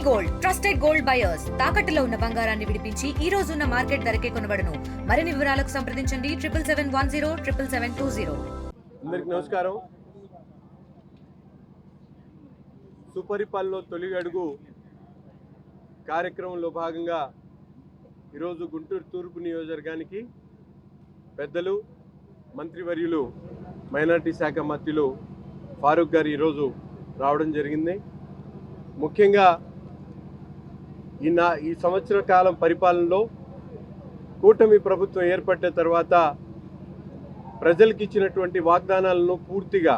Gold trusted gold buyers తాకట్టులో ఉన్న బంగారాన్ని విడిపించి ఈ రోజు ఉన్న మార్కెట్ ధరకే కొనబడును. మరిన్ని వివరాలకు సంప్రదించండి 7710 అందరికి నమస్కారం. సుపరిపాలనలో తొలి అడుగు కార్యక్రమంలో భాగంగా ఈరోజు గుంటూరు తూర్పు నియోజకవర్గానికి పెద్దలు మంత్రివర్యులు మైనార్టీ శాఖ మంత్రులు ఫారూక్ గారు ఈరోజు రావడం జరిగింది. ముఖ్యంగా ఈ సంవత్సర కాలం పరిపాలనలో కూటమి ప్రభుత్వం ఏర్పడిన తర్వాత ప్రజలకు ఇచ్చినటువంటి వాగ్దానాలను పూర్తిగా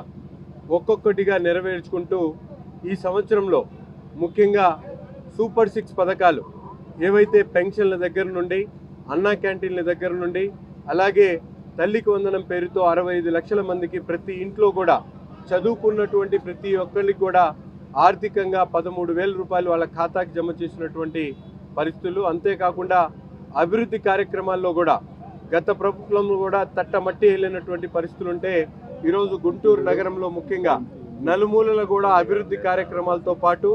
ఒక్కొక్కటిగా నెరవేర్చుకుంటూ ఈ సంవత్సరంలో ముఖ్యంగా సూపర్ 6 పథకాలు ఏవైతే పెన్షన్ల దగ్గర నుండి అన్నా క్యాంటీన్ల దగ్గర నుండి అలాగే తల్లికి వందనం పేరుతో 65 లక్షల మందికి ప్రతి ఇంట్లో కూడా చదువుకున్నటువంటి ప్రతి ఒక్కరికి కూడా ఆర్థికంగా 13,000 రూపాయలు వాళ్ళ ఖాతాకి జమ చేసినటువంటి పరిస్థితులు. అంతేకాకుండా అభివృద్ధి కార్యక్రమాల్లో కూడా గత ప్రభుత్వంలో కూడా తట్టమట్టి వెళ్ళినటువంటి పరిస్థితులు ఉంటే ఈరోజు గుంటూరు నగరంలో ముఖ్యంగా నలుమూలల కూడా అభివృద్ధి కార్యక్రమాలతో పాటు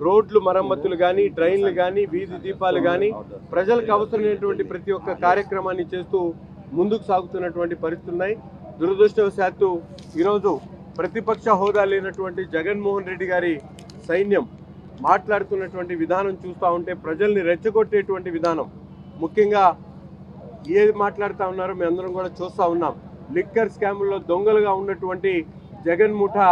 రోడ్లు మరమ్మతులు కానీ డ్రైన్లు కానీ వీధి దీపాలు కానీ ప్రజలకు అవసరమైనటువంటి ప్రతి ఒక్క కార్యక్రమాన్ని చేస్తూ ముందుకు సాగుతున్నటువంటి పరిస్థితులు ఉన్నాయి. దురదృష్టవశాత్తు ఈరోజు ప్రతిపక్ష హోదా లేనటువంటి జగన్మోహన్ రెడ్డి గారి సైన్యం మాట్లాడుతున్నటువంటి విధానం చూస్తూ ఉంటే ప్రజల్ని రెచ్చగొట్టేటువంటి విధానం. ముఖ్యంగా ఏది మాట్లాడుతూ ఉన్నారో మేము అందరం కూడా చూస్తూ ఉన్నాం. లిక్కర్ స్కాముల్లో దొంగలుగా ఉన్నటువంటి జగన్ ముఠా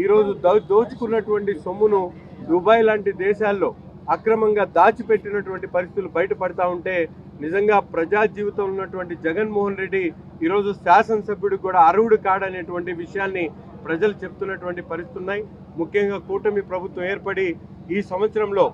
ఈరోజు దోచుకున్నటువంటి సొమ్మును దుబాయ్ లాంటి దేశాల్లో అక్రమంగా దాచిపెట్టినటువంటి పరిస్థితులు బయటపడతా ఉంటే నిజంగా ప్రజా జీవితం ఉన్నటువంటి జగన్మోహన్ రెడ్డి ఈరోజు శాసనసభ్యుడికి కూడా అర్హుడు కాడనేటువంటి విషయాన్ని ప్రజలు చెప్తున్నటువంటి పరిస్థితులు ఉన్నాయి. ముఖ్యంగా కూటమి ప్రభుత్వం ఏర్పడి ఈ సంవత్సరంలో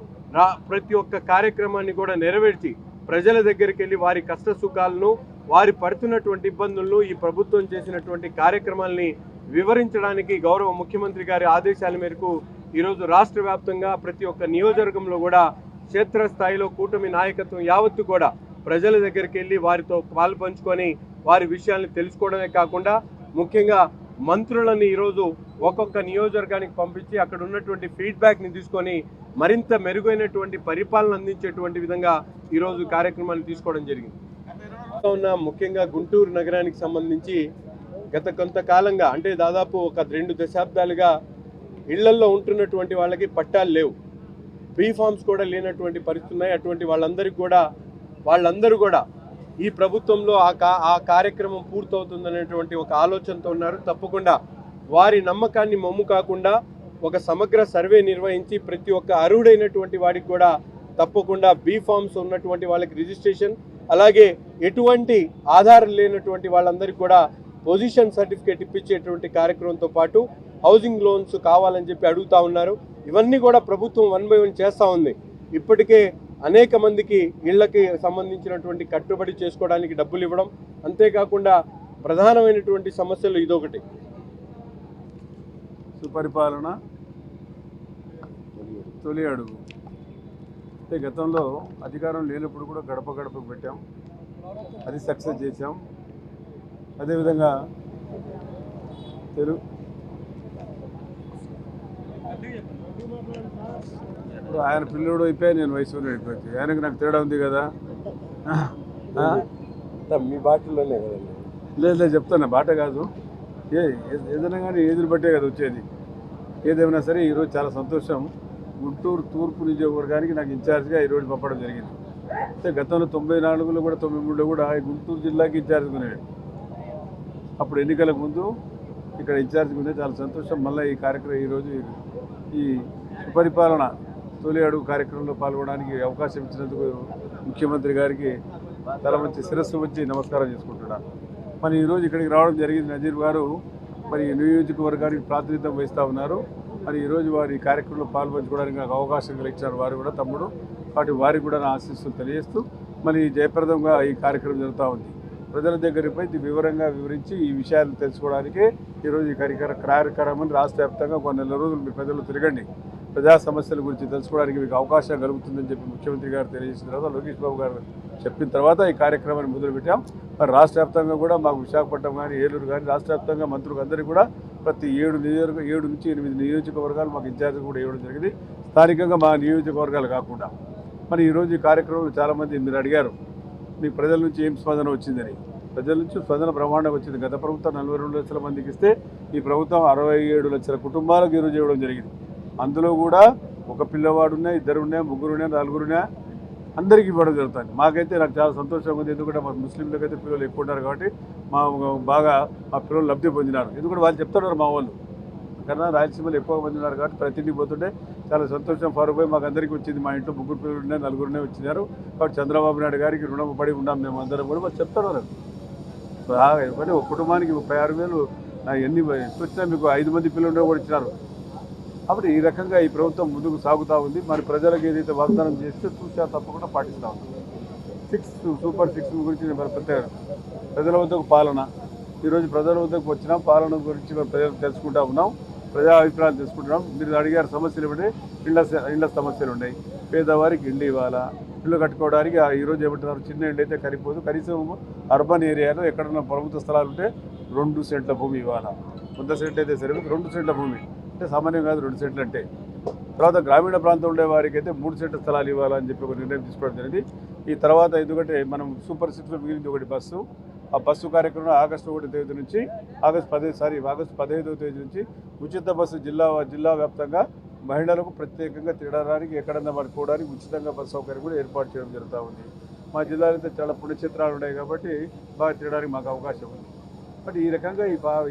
ప్రతి ఒక్క కార్యక్రమాన్ని కూడా నెరవేర్చి ప్రజల దగ్గరికి వెళ్ళి వారి కష్ట సుఖాలను వారి పడుతున్నటువంటి ఇబ్బందులను ఈ ప్రభుత్వం చేసినటువంటి కార్యక్రమాలని వివరించడానికి గౌరవ ముఖ్యమంత్రి గారి ఆదేశాల మేరకు ఈరోజు రాష్ట్ర వ్యాప్తంగా ప్రతి ఒక్క నియోజకవర్గంలో కూడా క్షేత్రస్థాయిలో కూటమి నాయకత్వం యావత్తు కూడా ప్రజల దగ్గరికి వెళ్ళి వారితో పాలు పంచుకొని వారి విషయాన్ని తెలుసుకోవడమే కాకుండా ముఖ్యంగా మంత్రులను ఈరోజు ఒక్కొక్క నియోజకవర్గానికి పంపించి అక్కడ ఉన్నటువంటి ఫీడ్బ్యాక్ని తీసుకొని మరింత మెరుగైనటువంటి పరిపాలన అందించేటువంటి విధంగా ఈరోజు కార్యక్రమాన్ని తీసుకోవడం జరిగింది. ముఖ్యంగా గుంటూరు నగరానికి సంబంధించి గత కొంతకాలంగా అంటే దాదాపు ఒక 2 దశాబ్దాలుగా ఇళ్లల్లో ఉంటున్నటువంటి వాళ్ళకి పట్టాలు లేవు, బీ ఫార్మ్స్ కూడా లేనటువంటి పరిస్థితులు ఉన్నాయి. అటువంటి వాళ్ళందరూ కూడా ఈ ప్రభుత్వంలో ఆ కార్యక్రమం పూర్తవుతుందనేటువంటి ఒక ఆలోచనతో ఉన్నారు. తప్పకుండా వారి నమ్మకాన్ని మమ్ము కాకుండా ఒక సమగ్ర సర్వే నిర్వహించి ప్రతి ఒక్క అర్హుడైనటువంటి వాడికి కూడా తప్పకుండా బీ ఫార్మ్స్ ఉన్నటువంటి వాళ్ళకి రిజిస్ట్రేషన్, అలాగే ఎటువంటి ఆధారం లేనటువంటి వాళ్ళందరికీ కూడా పొజిషన్ సర్టిఫికేట్ ఇప్పించేటువంటి కార్యక్రమంతో పాటు హౌసింగ్ లోన్స్ కావాలని చెప్పి అడుగుతూ ఉన్నారు. ఇవన్నీ కూడా ప్రభుత్వం 1 by 1 చేస్తూ ఉంది. ఇప్పటికే అనేక మందికి ఇళ్లకి సంబంధించినటువంటి కట్టుబడి చేసుకోవడానికి డబ్బులు ఇవ్వడం, అంతేకాకుండా ప్రధానమైనటువంటి సమస్యలు ఇదొకటి. సుపరిపాలన తొలి అడుగు అంటే గతంలో అధికారం లేనప్పుడు కూడా గడప గడపకు పెట్టాం, అది సక్సెస్ చేశాం. అదేవిధంగా ఇప్పుడు ఆయన పిల్లడు అయిపోయి నేను వయసు అయిపోయింది, ఆయనకు నాకు తేడా ఉంది కదా. మీ బాటలోనే కదండి. లేదు చెప్తాను, బాట కాదు, ఏదైనా కానీ ఏదుని బట్టే కదా వచ్చేది. ఏదేమైనా సరే ఈరోజు చాలా సంతోషం. గుంటూరు తూర్పు నియోజకవర్గానికి నాకు ఇన్ఛార్జ్గా ఈరోజు పంపడం జరిగింది. అంటే గతంలో 94లో కూడా 93లో కూడా గుంటూరు జిల్లాకి ఇన్ఛార్జ్గా ఉన్నాడు. అప్పుడు ఎన్నికలకు ముందు ఇక్కడ ఇన్ఛార్జ్గా ఉండే చాలా సంతోషం. మళ్ళీ ఈ కార్యక్రమం ఈరోజు ఈ సుపరిపాలన తొలి అడుగు కార్యక్రమంలో పాల్గొనడానికి అవకాశం ఇచ్చినందుకు ముఖ్యమంత్రి గారికి తల మంచి శిరస్సు వచ్చి నమస్కారం చేసుకుంటున్నాను. మరి ఈరోజు ఇక్కడికి రావడం జరిగింది. నజీర్ గారు మరి నియోజకవర్గానికి ప్రాతినిధ్యం వహిస్తూ ఉన్నారు. మరి ఈరోజు వారి కార్యక్రమంలో పాల్పంచుకోవడానికి నాకు అవకాశం కలిగించారు వారు కూడా తమ్ముడు. వారికి కూడా నా ఆశీస్సులు తెలియజేస్తూ మరి జయప్రదంగా ఈ కార్యక్రమం జరుగుతూ ఉంది. ప్రజల దగ్గరికి పోయి వివరంగా వివరించి ఈ విషయాలు తెలుసుకోవడానికే ఈరోజు ఈ కార్యక్రమాన్ని రాష్ట్ర వ్యాప్తంగా కొన్ని నెల రోజులు మీ ప్రజలు తిరగండి, ప్రజా సమస్యల గురించి తెలుసుకోవడానికి మీకు అవకాశం కలుగుతుందని చెప్పి ముఖ్యమంత్రి గారు తెలియజేసిన తర్వాత లోకేష్ బాబు గారు చెప్పిన తర్వాత ఈ కార్యక్రమాన్ని మొదలుపెట్టాం. మరి రాష్ట్ర వ్యాప్తంగా కూడా మాకు విశాఖపట్నం కానీ ఏలూరు కానీ రాష్ట్ర వ్యాప్తంగా మంత్రులకు అందరికీ కూడా ప్రతి 7 నుంచి 8 నియోజకవర్గాలు మాకు ఇన్ఛార్జ్ కూడా ఇవ్వడం జరిగింది. స్థానికంగా మా నియోజకవర్గాలు కాకుండా మరి ఈరోజు ఈ కార్యక్రమం చాలామంది మీరు అడిగారు మీకు ప్రజల నుంచి ఏం స్పందన వచ్చిందని. ప్రజల నుంచి స్పందన బ్రహ్మాండంగా వచ్చింది. గత ప్రభుత్వం 42 లక్షల మందికి ఇస్తే ఈ ప్రభుత్వం 67 లక్షల కుటుంబాలకు ఈరోజు ఇవ్వడం జరిగింది. అందులో కూడా ఒక పిల్లవాడున్నా, ఇద్దరున్నా, ముగ్గురున్నా, నలుగురున్నా అందరికీ ఇవ్వడం జరుగుతుంది. మాకైతే నాకు చాలా సంతోషంగా ఉంది. ఎందుకంటే మా ముస్లింలకైతే పిల్లలు ఎక్కువ ఉన్నారు కాబట్టి మా పిల్లలు లబ్ధి పొందినారు. ఎందుకంటే వాళ్ళు చెప్తున్నారు మా వాళ్ళు కన్నా రాయలసీమలో ఎక్కువ మంది ఉన్నారు కాబట్టి ప్రతినిధి పోతుంటే చాలా సంతోషం. ఫారూక్ భాయ్ మాకు అందరికీ వచ్చింది. మా ఇంట్లో ముగ్గురు పిల్లలు ఉన్నాయి, నలుగురునే వచ్చినారు కాబట్టి చంద్రబాబు నాయుడు గారికి రుణం పడి ఉన్నాం మేము అందరం కూడా వాళ్ళు చెప్తున్నారు. కానీ ఒక కుటుంబానికి 36,000 ఎన్ని వచ్చినా మీకు 5 మంది పిల్లలు కూడా ఇచ్చినారు. కాబట్టి ఈ రకంగా ఈ ప్రభుత్వం ముందుకు సాగుతూ ఉంది. మరి ప్రజలకు ఏదైతే వాగ్దానం చేస్తే చూసా తప్పకుండా పాటిస్తూ ఉంది. సూపర్ 6 గురించి నేను ప్రత్యేక ప్రజల వద్దకు పాలన ఈరోజు ప్రజల వద్దకు వచ్చినాం. పాలన గురించి ప్రజలు తెలుసుకుంటా ఉన్నాం, ప్రజా అభిప్రాయాలు తెలుసుకుంటున్నాం. మీరు అడిగారు సమస్యలు ఏమంటే ఇళ్ళ సమస్యలు ఉన్నాయి. పేదవారికి ఇల్లు ఇవ్వాలా, ఇల్లు కట్టుకోవడానికి ఈరోజు ఏమంటున్నారు చిన్న ఇల్లు అయితే సరిపోదు. కనీసం అర్బన్ ఏరియాలో ఎక్కడన్నా ప్రభుత్వ స్థలాలు ఉంటే 2 సెంట్ల భూమి ఇవ్వాలా. 100 సెంట్లు అయితే సరిపోదు, 2 సెంట్ల భూమి అంటే సామాన్యం కాదు 2 సెంట్లు అంటే. తర్వాత గ్రామీణ ప్రాంతం ఉండే వారికి అయితే 3 సెంట్ల స్థలాలు ఇవ్వాలని చెప్పి ఒక నిర్ణయం తీసుకోవడం జరిగింది. ఈ తర్వాత ఎందుకంటే మనం సూపర్ 6లో మిగిలింది ఒకటి బస్సు. ఆ బస్సు కార్యక్రమం ఆగస్టు 1వ తేదీ నుంచి ఆగస్టు 15వ తేదీ నుంచి ఉచిత బస్సు జిల్లా వ్యాప్తంగా మహిళలకు ప్రత్యేకంగా తిరగడానికి ఎక్కడన్నా పడుకోవడానికి ఉచితంగా బస్సు సౌకర్యం కూడా ఏర్పాటు చేయడం జరుగుతూ ఉంది. మా జిల్లాలో అయితే చాలా పుణ్యక్షేత్రాలు ఉన్నాయి కాబట్టి బాగా తిరగడానికి మాకు అవకాశం ఉంది. బట్ ఈ రకంగా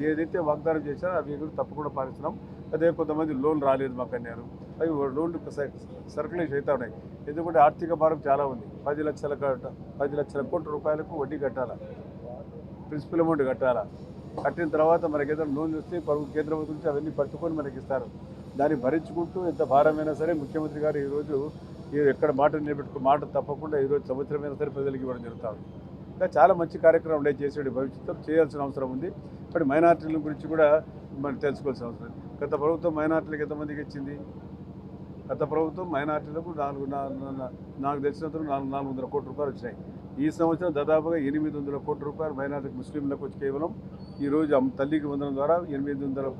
ఏదైతే వాగ్దానం చేశారో అవి కూడా తప్పకుండా పాటిస్తున్నాం. అదే కొంతమంది లోన్ రాలేదు మాకు అన్నారు. అవి లోన్లు సర్కులేషన్ అవుతూ ఉన్నాయి. ఎందుకంటే ఆర్థిక భారం చాలా ఉంది. 10 లక్షల కోట్ల రూపాయలకు వడ్డీ కట్టాలా, ప్రిన్సిపల్ అమౌంట్ కట్టాలా. కట్టిన తర్వాత మనకి ఏదైనా లోన్లు వస్తే కేంద్ర ప్రభుత్వం నుంచి అవన్నీ పట్టుకొని మనకి ఇస్తారు. దాన్ని భరించుకుంటూ ఎంత భారమైనా సరే ముఖ్యమంత్రి గారు ఈరోజు ఎక్కడ మాట తప్పకుండా ఈరోజు సంవత్సరమైనా సరే ప్రజలకు ఇవ్వడం జరుగుతుంది. ఇంకా చాలా మంచి కార్యక్రమం చేసేది భవిష్యత్తులో చేయాల్సిన అవసరం ఉంది. బట్ మైనార్టీల గురించి కూడా మనం తెలుసుకోవాల్సిన అవసరం ఉంది. గత ప్రభుత్వం మైనార్టీలకు ఎంతమందికి ఇచ్చింది? గత ప్రభుత్వం మైనార్టీలకు నాకు తెలిసినంత 400 కోట్ల రూపాయలు వచ్చినాయి. ఈ సంవత్సరం దాదాపుగా 800 కోట్ల రూపాయలు మైనార్టీ ముస్లింలకు వచ్చి కేవలం ఈరోజు తల్లికి వందనం ద్వారా 800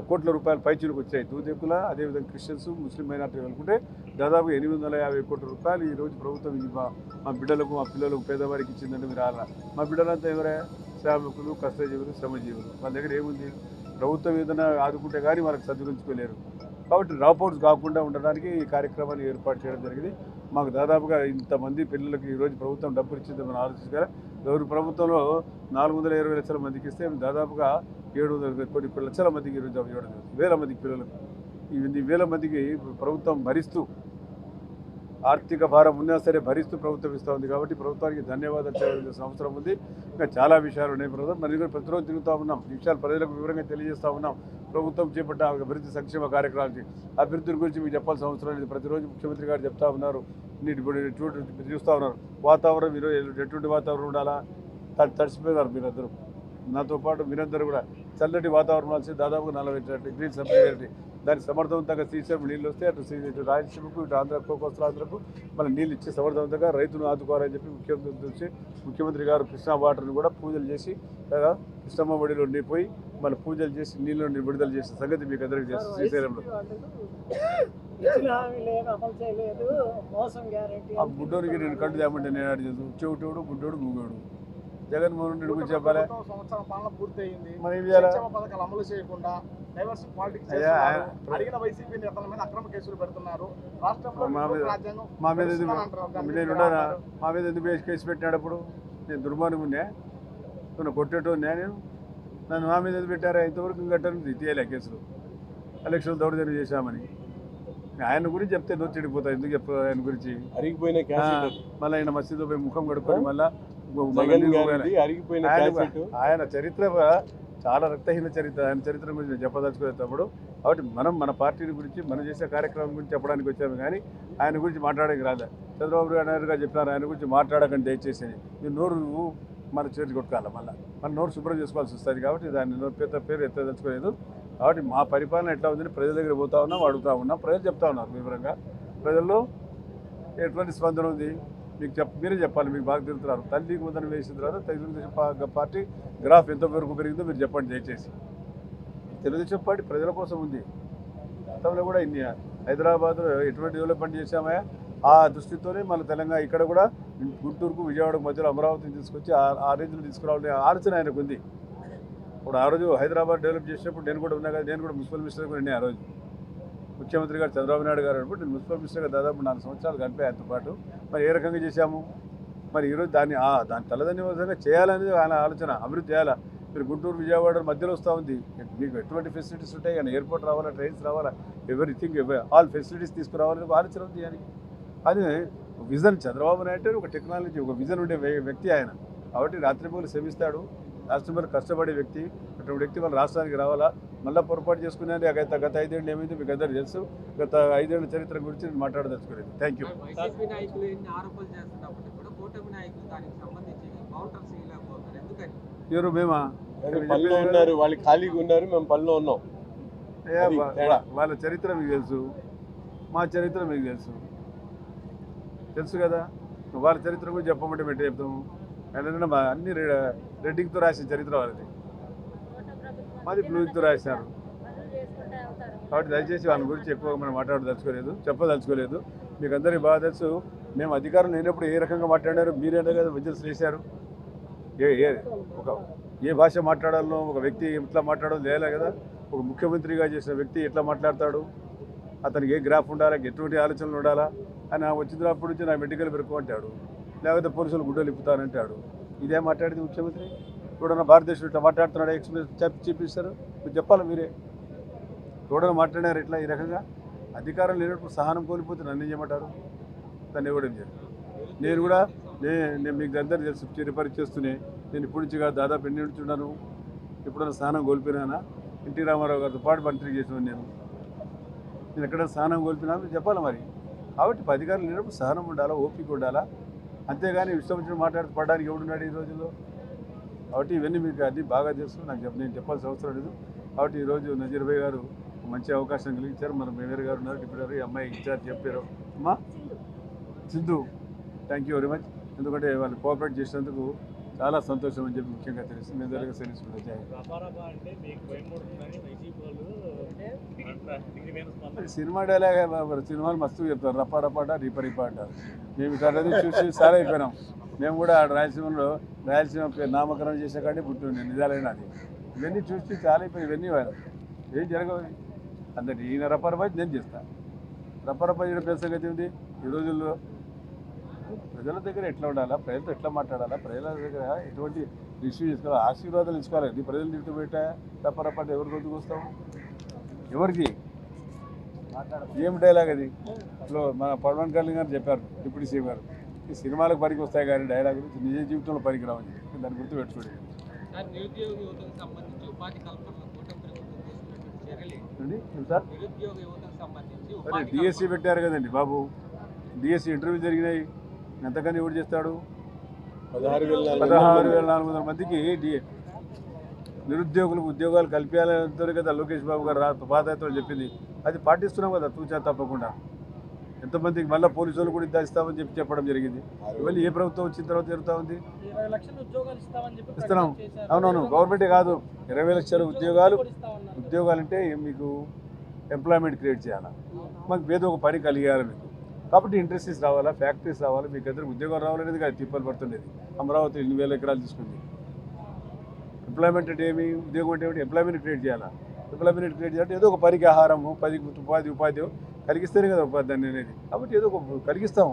కోట్ల రూపాయలు పైచీలకు వచ్చాయి. దూదేకుల అదేవిధంగా క్రిస్టియన్స్ ముస్లిం మైనార్టీ అనుకుంటే దాదాపు 850 కోట్ల రూపాయలు ఈరోజు ప్రభుత్వం మా బిడ్డలకు మా పిల్లలకు పేదవారికి ఇచ్చిందంటే మీరు ఆలా. మా బిడ్డలంతా ఎవరే? శ్రామికులు, కష్టజీవులు, శ్రమజీవులు. వాళ్ళ దగ్గర ఏముంది? ప్రభుత్వం ఏదైనా ఆదుకుంటే కానీ వాళ్ళకి సద్దురించుకోలేరు. కాబట్టి డ్రాప్అవుట్స్ కాకుండా ఉండడానికి ఈ కార్యక్రమాన్ని ఏర్పాటు చేయడం జరిగింది. మాకు దాదాపుగా ఇంతమంది పిల్లలకి ఈరోజు ప్రభుత్వం డబ్బులు ఇచ్చింది మనం ఆలోచించగల. ఎవరి ప్రభుత్వంలో 420 లక్షల మందికి ఇస్తే దాదాపుగా 700 కొన్ని లక్షల మందికి ఈరోజు ఇవ్వడం జరుగుతుంది. 1000 మందికి పిల్లలకు ఇన్ని 1000 మందికి ప్రభుత్వం భరిస్తూ ఆర్థిక భారం ఉన్నా సరే భరిస్తూ ప్రభుత్వం ఇస్తూ ఉంది. కాబట్టి ప్రభుత్వానికి ధన్యవాదాలు చేయాల్సిన అవసరం ఉంది. ఇంకా చాలా విషయాలు ఉన్నాయి ప్రభుత్వం. మరి కూడా ప్రతిరోజు తిరుగుతూ ఉన్నాం. ఈ విషయాలు ప్రజలకు వివరంగా తెలియజేస్తూ ఉన్నాం. ప్రభుత్వం చేపట్ట అభివృద్ధి సంక్షేమ కార్యక్రమాలకి అభివృద్ధి గురించి మీకు చెప్పాల్సిన అవసరం లేదు. ప్రతిరోజు ముఖ్యమంత్రి గారు చెప్తా ఉన్నారు. చూస్తూ ఉన్నారు. వాతావరణం ఈరోజు ఎటువంటి వాతావరణం ఉండాలా? తడిసిపోయినారు మీరందరూ. నాతో పాటు మీరందరూ కూడా చల్లటి వాతావరణం వచ్చి దాదాపుగా 40 డిగ్రీల సెంటీగ్రేడ్. దానికి సమర్థవంతంగా శ్రీశైలం నీళ్ళు వస్తే అటు రాయలసీమకు ఇటు కోస్తాంధ్రకు మన నీళ్ళు ఇచ్చి సమర్థవంతంగా రైతును ఆదుకోవాలని చెప్పి ముఖ్యమంత్రి గారు కృష్ణా వాటర్ని కూడా పూజలు చేసి కృష్ణమ్మ ఒడిలో ఉండిపోయి మన పూజలు చేసి నీళ్ళని విడుదల చేసిన సంగతి మీకు అందరికీ చేస్తుంది. శ్రీశైలంలో ఆ గుడ్డోనికి నేను కట్టు తేమంటే నేను అడిగాను. చెవిటోడు గుడ్డోడు మూగోడు. జగన్మోహన్ రెడ్డి గురించి చెప్పాలి. మరి ఏం చేయాలి? అమలు చేయకుండా మా మీద ఎందుకు కేసు పెట్టినాడు? నేను దుర్మార్గున్నా, నన్ను కొట్టేటో నేను నన్ను మా మీద ఎందుకు పెట్టారా? ఇంతవరకు కట్టను తీయలే కేసులు. ఎలక్షన్ దౌర్జన్యం చేశామని ఆయన గురించి చెప్తే నొచ్చి చెడిపోతా. ఎందుకు చెప్పారు ఆయన గురించి? అరిగిపోయిన మళ్ళీ ఆయన మసీదు పోయి ముఖం కడుక్కొని మళ్ళీ ఆయన చరిత్ర చాలా రక్తహీన చరిత్ర. ఆయన చరిత్ర గురించి చెప్పదలుచుకునేటప్పుడు కాబట్టి మనం మన పార్టీని గురించి మనం చేసే కార్యక్రమం గురించి చెప్పడానికి వచ్చాము కానీ ఆయన గురించి మాట్లాడడానికి రాదా? చంద్రబాబు నాయుడు గారు చెప్పినారు ఆయన గురించి మాట్లాడకండి దయచేసి. ఈ నోరు మన చేతి కొట్టుకోవాలి. మళ్ళీ మన నోరు శుభ్రం చేసుకోవాల్సి వస్తుంది. కాబట్టి దాన్ని నోరు పేరు ఎత్తదలుచుకోలేదు. కాబట్టి మా పరిపాలన ఎట్లా ఉందని ప్రజల దగ్గర పోతా ఉన్నాం, అడుగుతూ ఉన్నాం. ప్రజలు చెప్తా ఉన్నారు వివరంగా. ప్రజల్లో ఎటువంటి స్పందన ఉంది మీరే చెప్పాలి. మీకు బాగా తిరుగుతున్నారు. తల్లికి వందనం వేసిన తర్వాత తెలుగుదేశం పార్టీ గ్రాఫ్ ఎంతవరకు పెరిగిందో మీరు చెప్పండి దయచేసి. తెలుగుదేశం పార్టీ ప్రజల కోసం ఉంది. గతంలో కూడా ఇన్ని హైదరాబాద్లో ఎటువంటి డెవలప్మెంట్ చేశామా ఆ దృష్టితోనే మన తెలంగాణ ఇక్కడ కూడా గుంటూరుకు విజయవాడకు మధ్యలో అమరావతిని తీసుకొచ్చి ఆ రేంజ్లో తీసుకురావాలనే ఆలోచన ఆయనకు ఉంది. ఇప్పుడు ఆ రోజు హైదరాబాద్ డెవలప్ చేసినప్పుడు నేను కూడా ఉన్నా కదా, నేను కూడా మున్సిపల్ మినిస్టర్ కూడా ఆ రోజు ముఖ్యమంత్రి గారు చంద్రబాబు నాయుడు గారు అన్నప్పుడు నేను మున్సిపల్ మినిస్టర్గా దాదాపు 4 సంవత్సరాలు కలిపి ఆయనతో పాటు. మరి ఏ రకంగా చేశాము, మరి ఈరోజు దాన్ని తలదన్యవసంగా చేయాలనేది ఆయన ఆలోచన. అభివృద్ధి చేయాలా. మీరు గుంటూరు విజయవాడ మధ్యలో వస్తూ ఉంది, మీకు ఎటువంటి ఫెసిలిటీస్ ఉంటాయి కానీ ఎయిర్పోర్ట్ రావాలా, ట్రైన్స్ రావాలా, ఎవ్రీథింగ్ ఆల్ ఫెసిలిటీస్ తీసుకురావాలని ఒక ఆలోచన ఉంది దానికి. అది విజన్. చంద్రబాబు నాయుడు ఒక టెక్నాలజీ, ఒక విజన్ ఉండే వ్యక్తి ఆయన. కాబట్టి రాత్రిపూలు శ్రమిస్తాడు, రాష్ట్రంలో కష్టపడే వ్యక్తి. అటువంటి వ్యక్తి మన రాష్ట్రానికి రావాలా. మళ్ళీ పొరపాటు చేసుకునేది గత 5 ఏళ్ళు ఏమైంది మీకు అందరూ తెలుసు. గత 5 ఏళ్ల చరిత్ర గురించి నేను మాట్లాడదలుచుకోలేదు. Thank you. వైసీపీ నాయకులు ఎన్ని ఆరోపణలు చేస్తున్నప్పటికీ కూడా కూటమి నాయకులు దానికి సంబంధించి కౌంటర్ చేయలేకపోతున్నారు. ఎందుకని? ఎవరు? మేమా? పనిలో ఉన్నారు, వాళ్ళు ఖాళీగా ఉన్నారు, మేము పనిలో ఉన్నాం. వాళ్ళ చరిత్ర మీకు తెలుసు, మా చరిత్ర మీకు తెలుసు కదా. వాళ్ళ చరిత్ర కూడా చెప్పమంటే పెట్టే చెప్తాము. అన్ని రెడ్డింగ్తో రాసిన చరిత్ర వాళ్ళది, మాది బ్లూతో రాశారు. కాబట్టి దయచేసి వాళ్ళ గురించి ఎక్కువ మనం చెప్పదలుచుకోలేదు. మీకు అందరికీ బాగా తెలుసు. మేము అధికారం లేనప్పుడు ఏ రకంగా మాట్లాడారు, మీరేనా కదా విజిల్స్ వేశారు. ఏ భాష మాట్లాడాలో ఒక వ్యక్తి ఎట్లా మాట్లాడడం లేలే కదా. ఒక ముఖ్యమంత్రిగా చేసిన వ్యక్తి ఎట్లా మాట్లాడతాడు, అతనికి ఏ గ్రాఫ్ ఉండాలా, ఎటువంటి ఆలోచనలు ఉండాలా అని వచ్చినప్పటి నుంచి నా మెడికల్ పెరుకు అంటాడు, లేకపోతే పోలీసులు గుడ్డలు ఇప్పుతానంటాడు. ఇదే మాట్లాడేది ముఖ్యమంత్రి? ఎవడన్నా భారతదేశంలో ఇట్లా మాట్లాడుతున్నాడు, ఎక్స్పీరియన్స్ చూపిస్తారు. మీరు చెప్పాలి. మీరే ఎవడన్నా మాట్లాడారు ఇట్లా ఈ రకంగా? అధికారం లేనప్పుడు సహనం కోల్పోతే నన్ను ఏం చేయమంటారు? దాన్ని ఇవ్వడం జరిగింది. నేను మీకు అందరూ తెలుసు, రిపేర్ చేస్తూనే నేను ఇప్పటి నుంచి కాదు దాదాపు ఎన్ని నుంచి ఉన్నాను. ఎప్పుడైనా స్నానం కోల్పోయినా ఎన్టీ రామారావు గారితో పాటు మంత్రి చేసినాను. నేను ఎక్కడైనా స్నానం కోల్పోయినా చెప్పాలి మరి. కాబట్టి అధికారులు లేనప్పుడు సహనం ఉండాలా, ఓపిక ఉండాలా. అంతేగాని ఇష్టం వచ్చిన మాట్లాడడానికి ఎవడున్నాడు ఈ రోజుల్లో? కాబట్టి ఇవన్నీ మీకు అది బాగా తెలుసు, నేను చెప్పాల్సిన అవసరం లేదు. కాబట్టి ఈరోజు నజీర్ భాయ్ గారు మంచి అవకాశం కలిగించారు. మన మేయర్ గారు ఉన్నారు, డిప్యూటీ గారు, ఈ అమ్మాయి ఇన్ఛార్జ్ చెప్పారు అమ్మా Sindhu. Thank you very much. ఎందుకంటే వాళ్ళు కోఆపరేట్ చేసినందుకు చాలా సంతోషం అని చెప్పి ముఖ్యంగా తెలుసు. మేము దగ్గర తెలుసుకుంటాం. సినిమా డైలాగ్ సినిమాలు మస్తు చెప్తారు, రప్ప రప్పట రిప రిప అంటారు. మేము ఇక్కడ చూసి సార్ అయిపోయినాం. మేము కూడా రాయలసీమలో రాయలసీమ నామకరణం చేసే కానీ పుట్టింది నిజాలైన అది. ఇవన్నీ చూసి చాలా అయిపోయి ఇవన్నీ ఏం జరగవు. అందరి ఈయన రప్పరప నేను చేస్తాను. రప్పరప చేయడం పెద్ద సంగతి ఉంది. ఈ రోజుల్లో ప్రజల దగ్గర ఎట్లా ఉండాలా, ప్రజలతో ఎట్లా మాట్లాడాలా, ప్రజల దగ్గర ఎటువంటి రిసీవ్ చేసుకోవాలి, ఆశీర్వాదాలు ఇచ్చుకోవాలి. నీ ప్రజలు తిట్టు పెట్టా రప్పరప అంటే ఎవరి గొంతుకు వస్తావు? ఎవరికి? ఏం డైలాగ్ అది? మన పవన్ కళ్యాణ్ గారు చెప్పారు, డిప్యూటీ సీఎం గారు, ఈ సినిమాలకు పనికి వస్తాయి కానీ డైలాగులు నిజ జీవితంలో పనికి రావని చెప్పి దాన్ని గుర్తు పెట్టుకోండి. సార్ డిఎస్సీ పెట్టారు కదండి బాబు. డిఎస్సీ ఇంటర్వ్యూ జరిగినాయి. ఎంతకని ఎవరు చేస్తాడు? 16,400 మందికి నిరుద్యోగులకు ఉద్యోగాలు కల్పించాలని కదా లోకేష్ బాబు గారు పాదయాత్రలు చెప్పింది. అది పాటిస్తున్నాం కదా తూచా తప్పకుండా. ఎంతమందికి మళ్ళీ పోలీసు వాళ్ళు కూడా ఇస్తామని చెప్పడం జరిగింది. ఇవన్నీ ఏ ప్రభుత్వం వచ్చిన తర్వాత జరుగుతూ ఉంది? ఇస్తున్నాం. అవునవును, గవర్నమెంటే కాదు, 20 లక్షల ఉద్యోగాలంటే మీకు ఎంప్లాయ్మెంట్ క్రియేట్ చేయాలా, మాకు ఏదో ఒక పని కలిగేయాలి మీకు. కాబట్టి ఇండస్ట్రీస్ రావాలా, ఫ్యాక్టరీస్ రావాలా, మీకు అందరికి ఉద్యోగం రావాలనేది కాదు తిప్పలు పడుతుండేది. అమరావతి 2,000 ఎకరాలు తీసుకుంది. ఎంప్లాయ్మెంట్ అంటే ఏమి, ఉద్యోగం అంటే ఏమిటి? ఎంప్లాయ్మెంట్ క్రియేట్ చేయాలా. ఎంప్లాయ్మెంట్ క్రియేట్ చేయాలంటే ఏదో ఒక పనికి ఆహారము, 10 ఉపాధి కలిగిస్తేనే కదా ఉపాధి దాన్ని అనేది. కాబట్టి ఏదో ఒక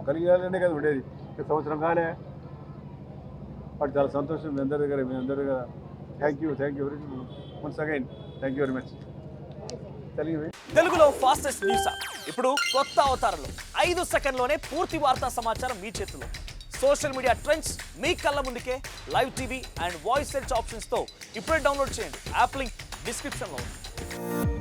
కలిగాలనే కదా ఉండేది. సంవత్సరం కాలే. వాటి చాలా సంతోషం మీ అందరి దగ్గర. Thank you very once again. Thank you very much. తెలుగులో ఫాస్టెస్ట్ న్యూస్ ఇప్పుడు కొత్త అవతారంలో 5 సెకండ్లోనే పూర్తి వార్తా సమాచారం మీ చేతిలో. సోషల్ మీడియా ట్రెండ్స్ మీ కళ్ళ ముందుకే live TV and voice search ఆప్షన్స్తో ఇప్పుడే డౌన్లోడ్ చేయండి. యాప్ లింక్ డిస్క్రిప్షన్లో ఉంది.